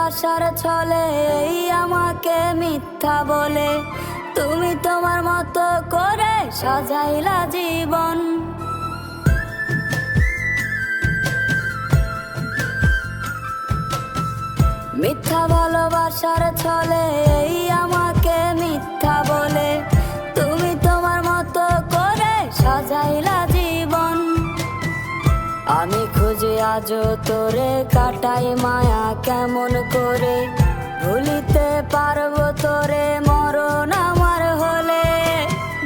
ভালোবাসার ছলে এই আমাকে মিথ্যা বলে তুমি তোমার মতো করে সাজাইলা জীবন। মিথ্যা ভালোবাসার ছলে এই আমাকে মিথ্যা বলে তুমি তোমার মতো করে সাজাইলা জীবন। আমি খুঁজে আজও তোরে কাটাই মায়া কেমন করে ভুলিতে পারবো তোরে মরণ আমার হলে।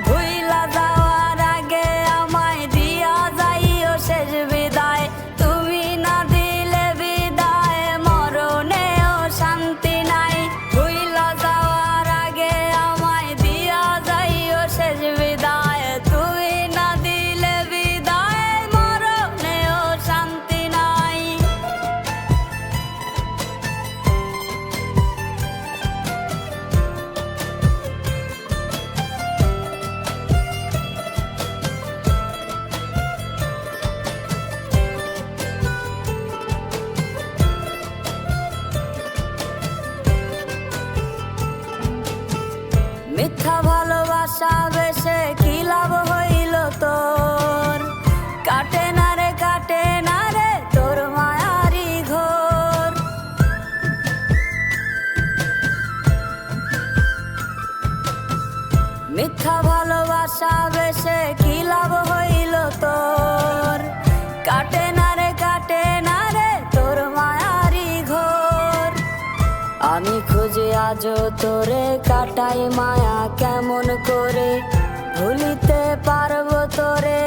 ভুইলা যাওয়ার আগে আমায় দিয়া যাইও শেষ বিদায়, তুমি না দিলে বিদায় মরণেও শান্তি নাই। ভুইলা যাওয়ার আগে আমায় দিয়া যাইও শেষ বিদায়, তুমি না দিলে বিদায় মরণেও শান্তি নাই। মিথ্যা ভালোবাসা বেশে কি লাভ হইল তোর, কাটে না রে তোর মায়ারি ঘোর। মিথ্যা ভালোবাসা বেশে কি লাভ হইল তোর, কাটে না রে তোর মায়ারি ঘোর। আমি খুঁজে আজও তোরে কাটাই মায়া কেমন করে ভুলিতে পারবো তোরে।